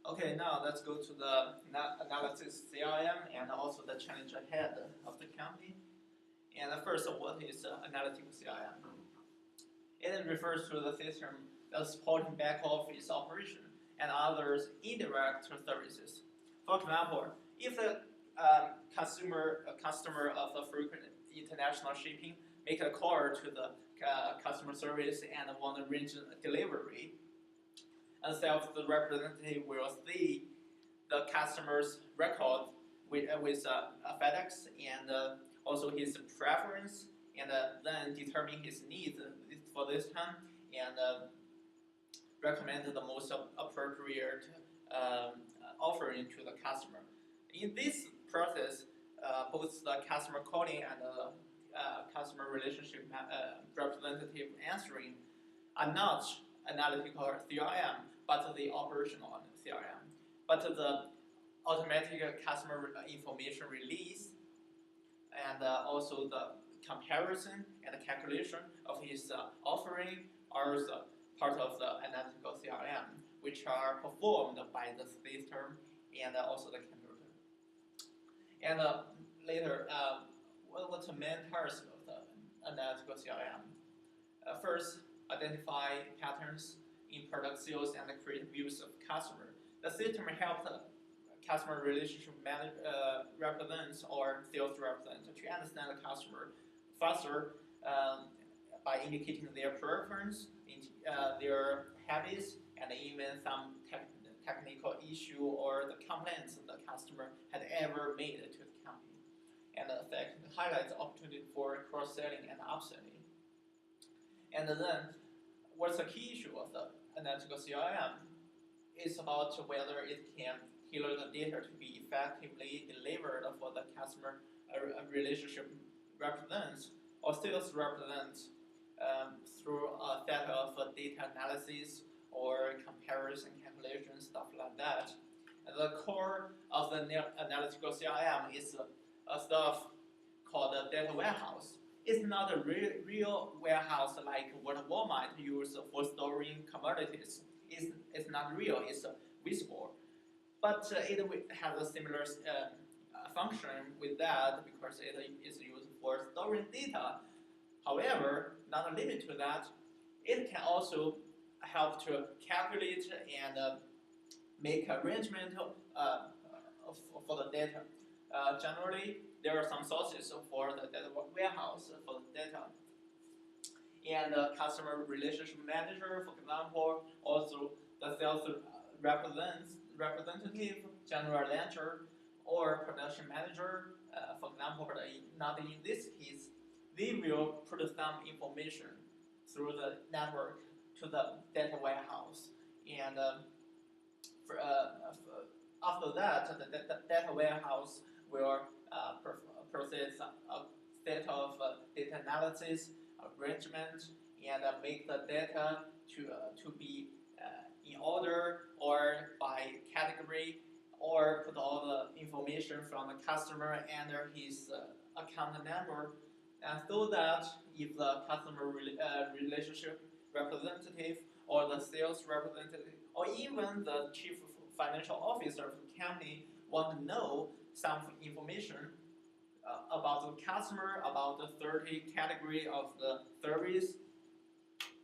Okay, now let's go to the analysis CRM and also the challenge ahead of the company. And first, what is analytical CRM? It refers to the system that supporting back office operation and others indirect services. For example, if the customer of a frequent international shipping make a call to the customer service and want to arrange a delivery, and the representative will see the customer's record with FedEx and also his preference, and then determine his needs for this time and recommend the most appropriate offering to the customer. In this process, both the customer calling and the customer relationship representative answering are not analytical CRM, but the operational CRM. But the automatic customer information release and also the comparison and the calculation of his offering are part of the analytical CRM, which are performed by the system and also the computer. And later, what's the main task of the analytical CRM? First, identify patterns in product sales and create views of customer. The system helps the customer relationship representatives or sales representatives to understand the customer faster by indicating their preference, their habits, and even some technical issue or the complaints the customer had ever made to the company. And the second, highlights opportunity for cross-selling and upselling. And then, what's the key issue of the analytical CRM? It's about whether it can tailor the data to be effectively delivered for the customer relationship represents or sales represents through a set of data analysis or comparison calculation, stuff like that. And the core of the analytical CRM is stuff called a data warehouse. It's not a real warehouse like what Walmart uses for storing commodities. It's not real, it's visible. But it has a similar function with that because it is used for storing data. However, not limited to that, it can also help to calculate and make arrangement for the data. Generally, there are some sources for the data warehouse for the data. And the customer relationship manager, for example, also the sales representative, general ledger, or production manager, for example, but not in this case, they will put some information through the network to the data warehouse. And after that, the data warehouse will process a set of data analysis, arrangement, and make the data to be in order or by category, or put all the information from the customer and his account number, and so that if the customer relationship representative or the sales representative or even the chief financial officer of the company want to know some information about the customer, about the 30 category of the service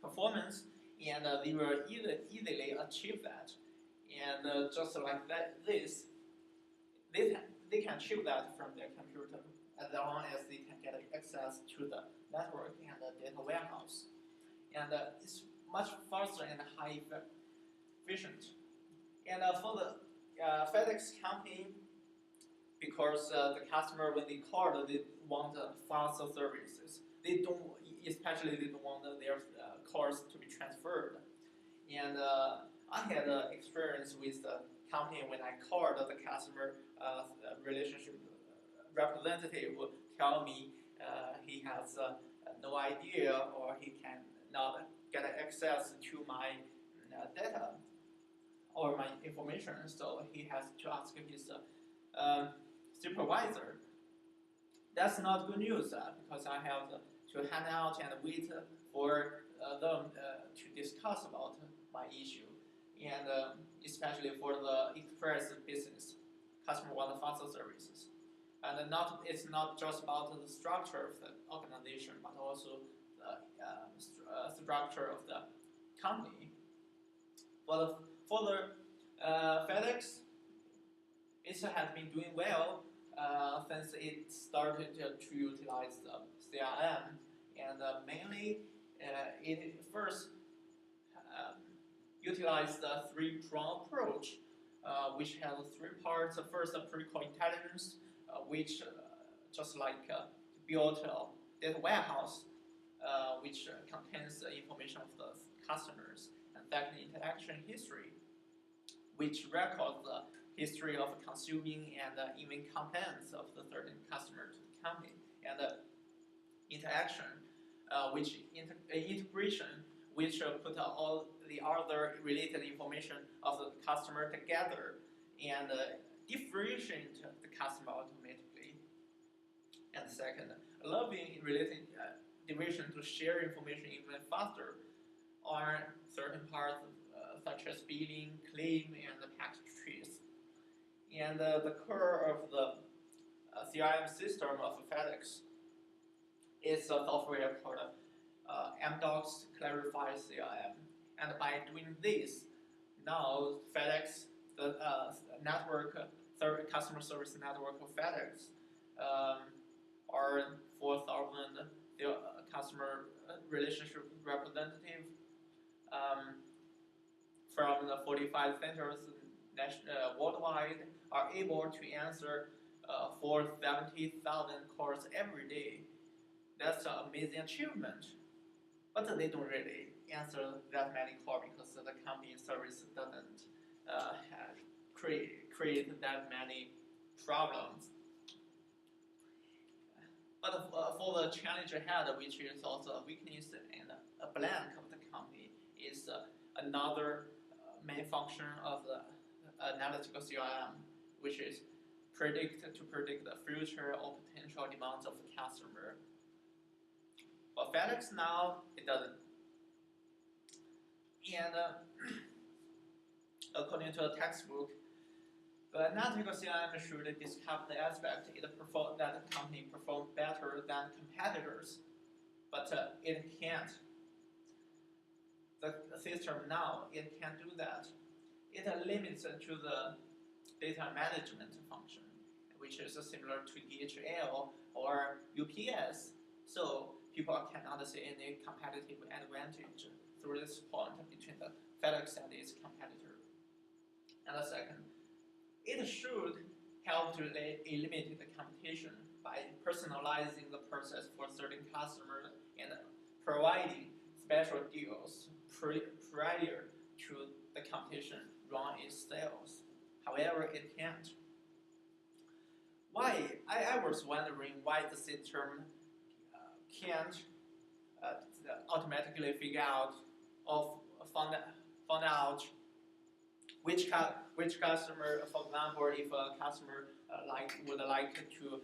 performance, and they will easily achieve that. And just like that, they can achieve that from their computer as long as they can get access to the network and the data warehouse. And it's much faster and high efficient. And for the FedEx company, because the customer, when they call, they want faster services. They don't, especially they don't want their calls to be transferred. And I had experience with the company when I called the customer relationship representative tell me he has no idea or he cannot get access to my data or my information, so he has to ask his supervisor. That's not good news because I have to hang out and wait for them to discuss about my issue. and especially for the express business, customer want faster services. And it's not just about the structure of the organization, but also the structure of the company. For the FedEx, it has been doing well since it started to utilize the CRM, and mainly it first utilized the three-prong approach, which has three parts. First, the critical intelligence, which just like built a data warehouse, which contains the information of the customers, and second, interaction history, which records the history of consuming and even complaints of the certain customer to the company, and interaction, which integration, which put all the other related information of the customer together and differentiate the customer automatically. And second, allowing related division to share information even faster on certain parts such as billing, claim, and the package trace. And the core of the CRM system of FedEx is a software called MDocs Clarify CRM. And by doing this, now FedEx, the network, customer service network of FedEx, are 4,000 customer relationship representative from the 45 centers worldwide are able to answer for 70,000 calls every day. That's an amazing achievement. But they don't really answer that many calls because the company service doesn't create that many problems. But for the challenge ahead, which is also a weakness and a blank of the company, is another main function of the analytical CRM, which is predict the future or potential demands of the customer. For FedEx now, it doesn't. And according to the textbook, the analytical CRM should discover the aspect that the company performs better than competitors, but it can't. The system now, it can't do that. It limits to the data management function, which is similar to DHL or UPS. So people cannot see any competitive advantage through this point between the FedEx and its competitor. And the second, it should help to eliminate the competition by personalizing the process for certain customers and providing special deals prior to the competition run its sales. However, it can't. Why? I was wondering why the system can't automatically figure out or find out which customer, for example, if a customer would like to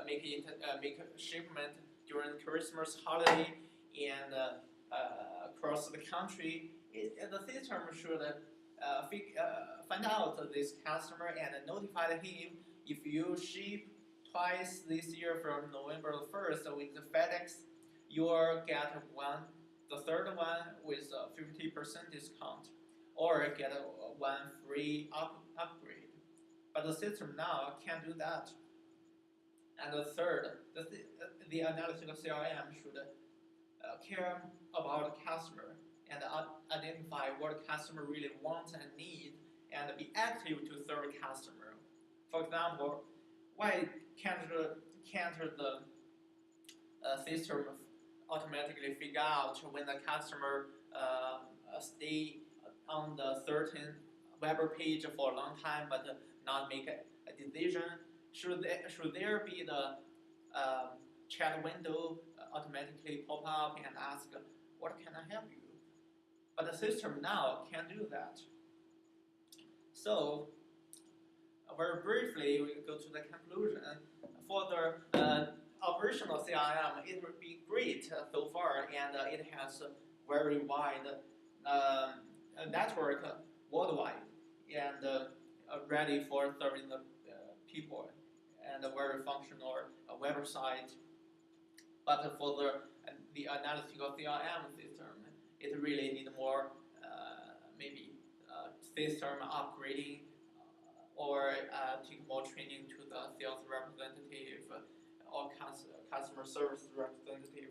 make a shipment during Christmas holiday and across the country, the system should find out this customer and notify him if you ship twice this year from November 1st with the FedEx, you'll get the third one with a 50% discount, or get one free upgrade. But the system now can't do that. And the third, the analytical CRM should care about the customer and identify what the customer really wants and needs, and be active to serve the customer. For example, why can't the system automatically figure out when the customer stay on the certain web page for a long time but not make a decision? Should there be the chat window automatically pop up and ask, what can I help you? But the system now can't do that. So, very briefly, we go to the conclusion. For the operational CRM, it would be great so far, and it has very wide network worldwide and ready for serving the people and a very functional website. But for the analytical CRM system, it really need more maybe system upgrading or take more training to the sales representative or customer service representative,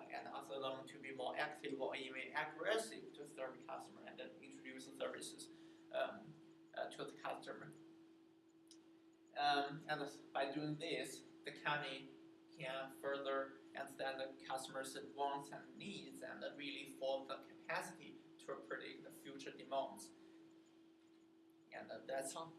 and also them to be more active or even aggressive to serve the customer and then introduce services to the customer. And by doing this, the company can further understand the customer's wants and needs and really form the capacity to predict the future demands. And that's all.